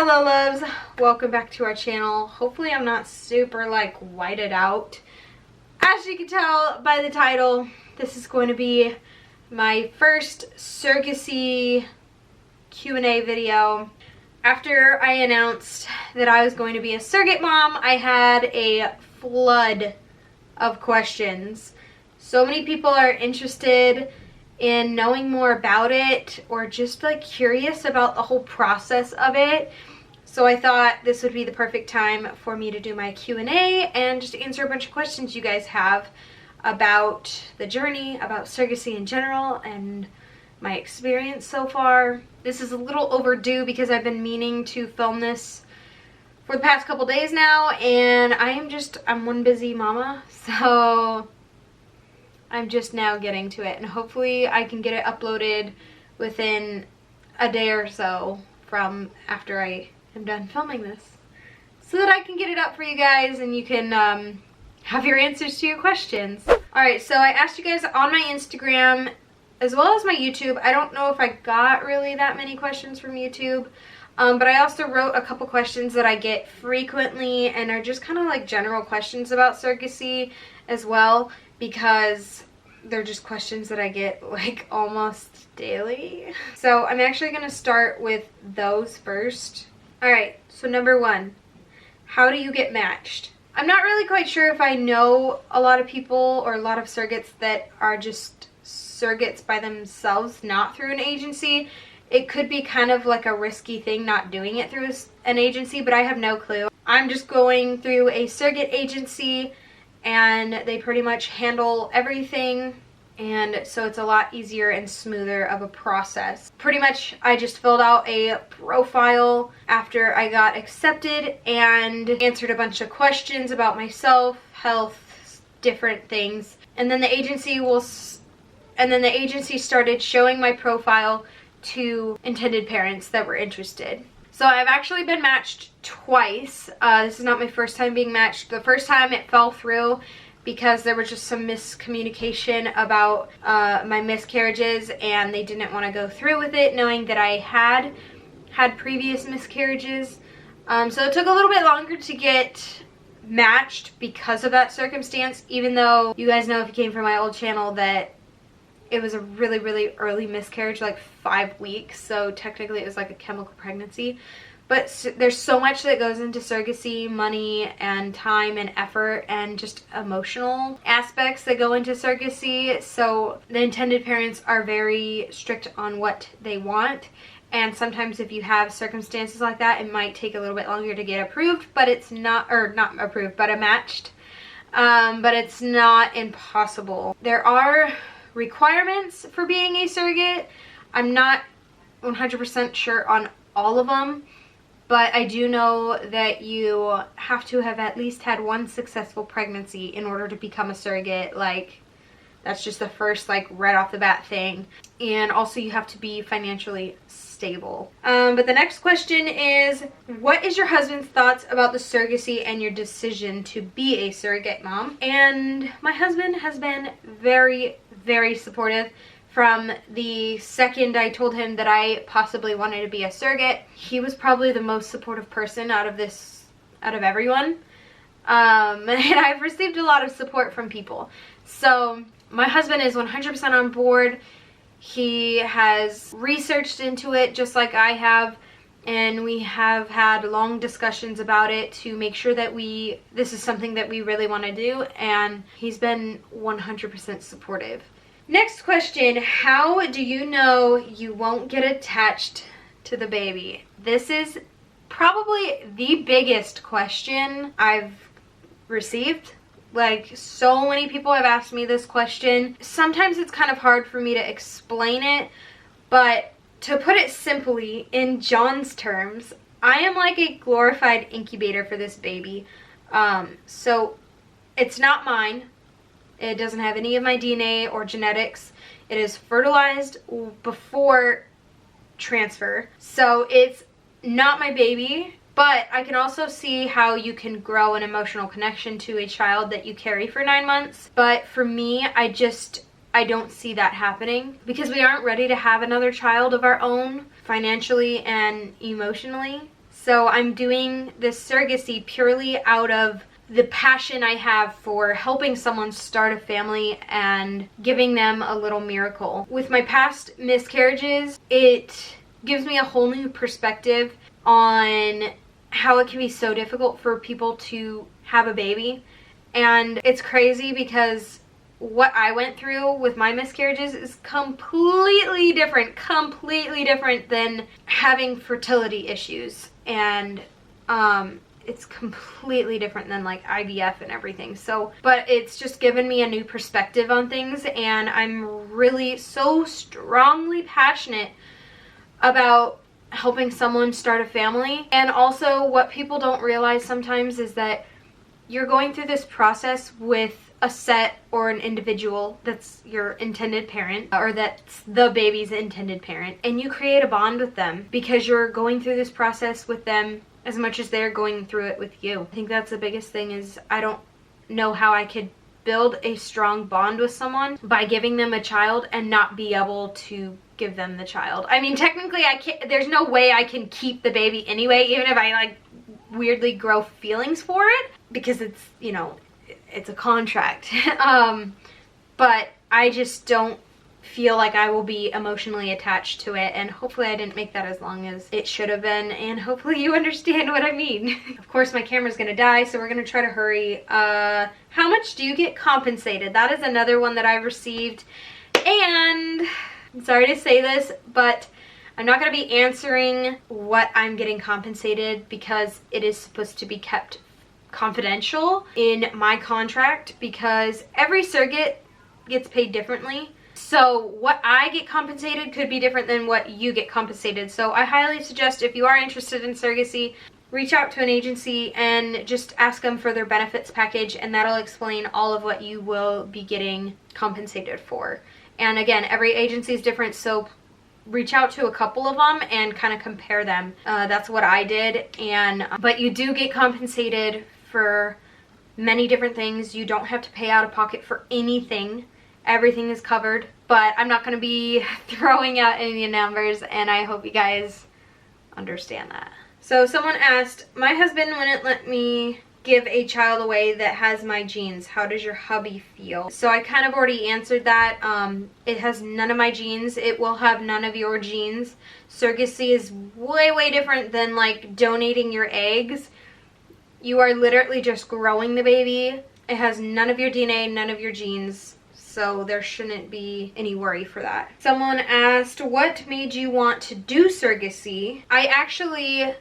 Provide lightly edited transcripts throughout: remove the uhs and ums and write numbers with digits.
Hello loves, welcome back to our channel. Hopefully I'm not super like whited out. As you can tell by the title, this is going to be my first surrogacy Q&A video. After I announced that I was going to be a surrogate mom, I had a flood of questions. So many people are interested in knowing more about it or just like curious about the whole process of it. So I thought this would be the perfect time for me to do my Q&A and just answer a bunch of questions you guys have about the journey, about surrogacy in general, and my experience so far. This is a little overdue because I've been meaning to film this for the past couple days now, and I'm one busy mama, so I'm just now getting to it, and hopefully I can get it uploaded within a day or so from after I am done filming this, so that I can get it up for you guys and you can have your answers to your questions. Alright, so I asked you guys on my Instagram as well as my YouTube. I don't know if I got really that many questions from YouTube, but I also wrote a couple questions that I get frequently and are just kind of like general questions about surrogacy as well, because they're just questions that I get like almost daily. So I'm actually going to start with those first. Alright, so number one, how do you get matched? I'm not really quite sure if I know a lot of people or a lot of surrogates that are just surrogates by themselves, not through an agency. It could be kind of like a risky thing not doing it through an agency, but I have no clue. I'm just going through a surrogate agency and they pretty much handle everything, and so it's a lot easier and smoother of a process. Pretty much I just filled out a profile after I got accepted and answered a bunch of questions about myself, health, different things, and then the agency started showing my profile to intended parents that were interested. So I've actually been matched twice. This is not my first time being matched. The first time it fell through because there was just some miscommunication about my miscarriages, and they didn't want to go through with it knowing that I had previous miscarriages. So it took a little bit longer to get matched because of that circumstance, even though you guys know if you came from my old channel that it was a really, really early miscarriage, like 5 weeks, so technically it was like a chemical pregnancy. But there's so much that goes into surrogacy, money and time and effort and just emotional aspects that go into surrogacy. So the intended parents are very strict on what they want. And sometimes if you have circumstances like that, it might take a little bit longer to get approved, but it's not, or not approved, but matched. But it's not impossible. There are requirements for being a surrogate. I'm not 100% sure on all of them, but I do know that you have to have at least had one successful pregnancy in order to become a surrogate. Like, that's just the first, like, right off the bat thing. And also you have to be financially stable. But the next question is, what is your husband's thoughts about the surrogacy and your decision to be a surrogate mom? And my husband has been very, very supportive. From the second I told him that I possibly wanted to be a surrogate, he was probably the most supportive person out of everyone. And I've received a lot of support from people. So my husband is 100% on board. He has researched into it just like I have, and we have had long discussions about it to make sure that this is something that we really want to do, and he's been 100% supportive. Next question, how do you know you won't get attached to the baby? This is probably the biggest question I've received. Like, so many people have asked me this question. Sometimes it's kind of hard for me to explain it, but to put it simply, in John's terms, I am like a glorified incubator for this baby. So it's not mine. It doesn't have any of my DNA or genetics. It is fertilized before transfer. So it's not my baby, but I can also see how you can grow an emotional connection to a child that you carry for 9 months. But for me, I don't see that happening because we aren't ready to have another child of our own financially and emotionally. So I'm doing this surrogacy purely out of the passion I have for helping someone start a family and giving them a little miracle. With my past miscarriages, it gives me a whole new perspective on how it can be so difficult for people to have a baby. And it's crazy because what I went through with my miscarriages is completely different than having fertility issues. And it's completely different than like IVF and everything. So, but it's just given me a new perspective on things, and I'm really so strongly passionate about helping someone start a family. And also, what people don't realize sometimes is that you're going through this process with a set or an individual that's your intended parent, or that's the baby's intended parent, and you create a bond with them because you're going through this process with them as much as they're going through it with you. I think that's the biggest thing. Is I don't know how I could build a strong bond with someone by giving them a child and not be able to give them the child. I mean, technically I can't, there's no way I can keep the baby anyway, even if I like weirdly grow feelings for it, because it's, you know, it's a contract. But I just don't feel like I will be emotionally attached to it, and hopefully I didn't make that as long as it should have been, and hopefully you understand what I mean. Of course my camera's gonna die, so we're gonna try to hurry. How much do you get compensated? That is another one that I've received, and I'm sorry to say this, but I'm not going to be answering what I'm getting compensated because it is supposed to be kept confidential in my contract, because every surrogate gets paid differently. So what I get compensated could be different than what you get compensated. So I highly suggest, if you are interested in surrogacy, reach out to an agency and just ask them for their benefits package, and that'll explain all of what you will be getting compensated for. And again, every agency is different, so reach out to a couple of them and kind of compare them. That's what I did. But you do get compensated for many different things. You don't have to pay out of pocket for anything. Everything is covered. But I'm not going to be throwing out any numbers, and I hope you guys understand that. So someone asked, my husband wouldn't let me give a child away that has my genes. How does your hubby feel? So I kind of already answered that. It has none of my genes. It will have none of your genes. Surrogacy is way different than like donating your eggs. You are literally just growing the baby. It has none of your DNA, none of your genes. So there shouldn't be any worry for that. Someone asked, what made you want to do surrogacy? I actually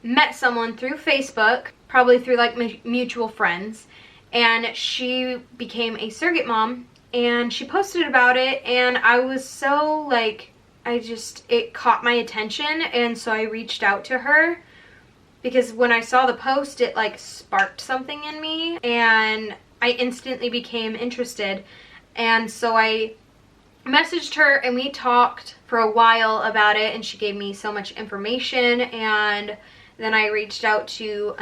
met someone through Facebook, probably through like mutual friends, and she became a surrogate mom, and she posted about it, and I was so like, it caught my attention, and so I reached out to her because when I saw the post, it like sparked something in me, and I instantly became interested. And so I messaged her, and we talked for a while about it, and she gave me so much information, and then I reached out to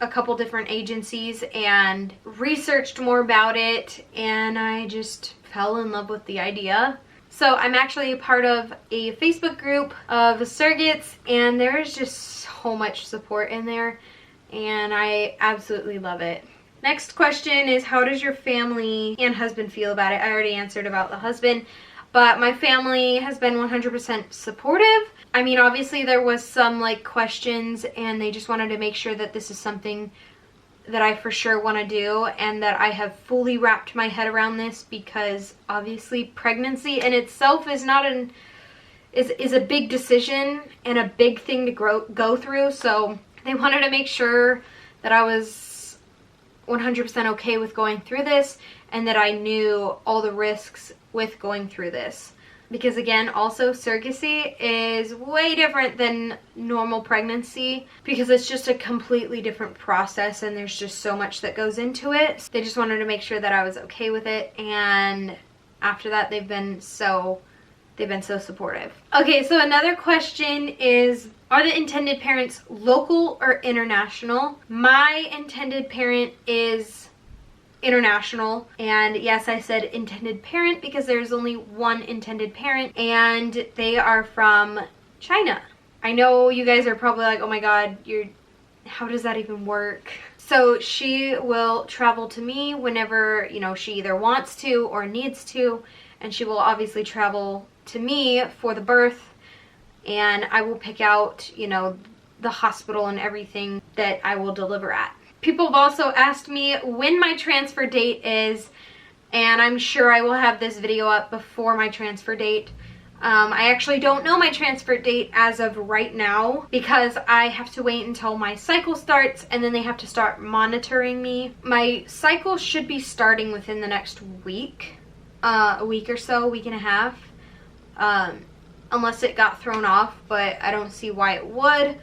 a couple different agencies and researched more about it, and I just fell in love with the idea. So I'm actually a part of a Facebook group of surrogates, and there is just so much support in there, and I absolutely love it. Next question is, how does your family and husband feel about it? I already answered about the husband, but my family has been 100% supportive. I mean, obviously there was some like questions, and they just wanted to make sure that this is something that I for sure want to do, and that I have fully wrapped my head around this, because obviously pregnancy in itself is not is a big decision and a big thing to go through. So they wanted to make sure that I was 100% okay with going through this, and that I knew all the risks with going through this. Because again, also surrogacy is way different than normal pregnancy, because it's just a completely different process, and there's just so much that goes into it. They just wanted to make sure that I was okay with it, and after that they've been so supportive. Okay, so another question is, are the intended parents local or international? My intended parent is international, and yes, I said intended parent because there's only one intended parent, and they are from China. I know you guys are probably like, oh my god, how does that even work? So she will travel to me whenever, you know, she either wants to or needs to, and she will obviously travel to me for the birth, and I will pick out, you know, the hospital and everything that I will deliver at. People have also asked me when my transfer date is, and I'm sure I will have this video up before my transfer date. I actually don't know my transfer date as of right now because I have to wait until my cycle starts, and then they have to start monitoring me. My cycle should be starting within the next week, a week or so, week and a half, unless it got thrown off, but I don't see why it would.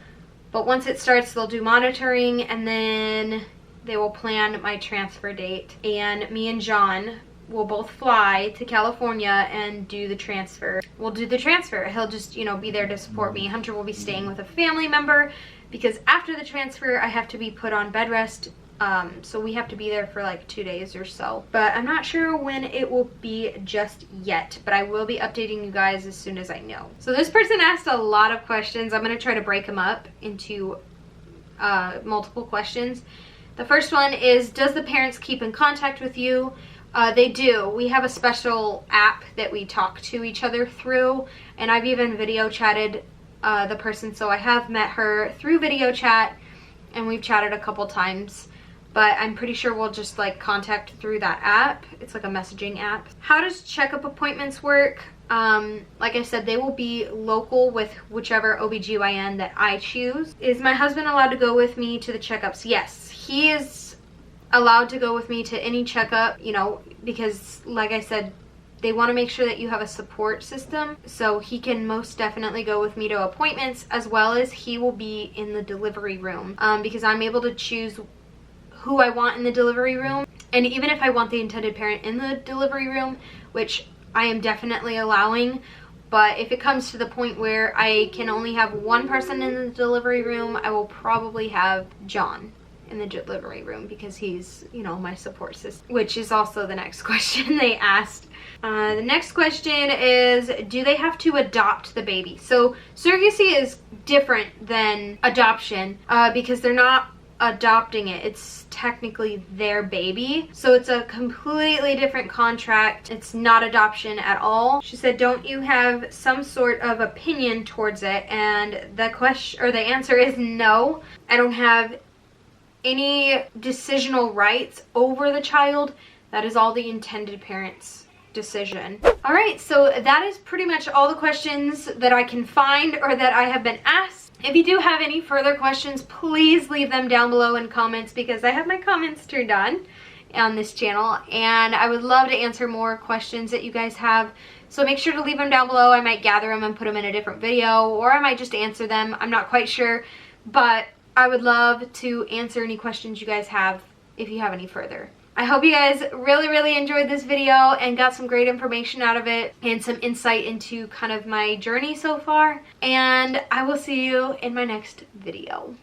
But once it starts, they'll do monitoring, and then they will plan my transfer date. And me and John will both fly to California and do the transfer. We'll do the transfer. He'll just, you know, be there to support me. Hunter will be staying with a family member because after the transfer, I have to be put on bed rest. So we have to be there for like 2 days or so. But I'm not sure when it will be just yet, but I will be updating you guys as soon as I know. So this person asked a lot of questions. I'm going to try to break them up into multiple questions. The first one is, does the parents keep in contact with you? They do. We have a special app that we talk to each other through, and I've even video chatted the person, so I have met her through video chat, and we've chatted a couple times. But I'm pretty sure we'll just like contact through that app. It's like a messaging app. How does checkup appointments work? Like I said, they will be local with whichever OBGYN that I choose. Is my husband allowed to go with me to the checkups? Yes, he is allowed to go with me to any checkup, you know, because like I said, they want to make sure that you have a support system. So he can most definitely go with me to appointments, as well as he will be in the delivery room, because I'm able to choose who I want in the delivery room. And even if I want the intended parent in the delivery room, which I am definitely allowing, but if it comes to the point where I can only have one person in the delivery room, I will probably have John in the delivery room because he's, you know, my support system, which is also the next question they asked. The next question is, do they have to adopt the baby? So surrogacy is different than adoption because they're not adopting it. It's technically their baby, so it's a completely different contract. It's not adoption at all. She said, don't you have some sort of opinion towards it? And the question, or the answer is no. I don't have any decisional rights over the child. That is all the intended parents' decision. All right, so that is pretty much all the questions that I can find or that I have been asked. If you do have any further questions, please leave them down below in comments, because I have my comments turned on this channel, and I would love to answer more questions that you guys have. So make sure to leave them down below. I might gather them and put them in a different video, or I might just answer them. I'm not quite sure, but I would love to answer any questions you guys have if you have any further. I hope you guys really enjoyed this video and got some great information out of it and some insight into kind of my journey so far. And I will see you in my next video.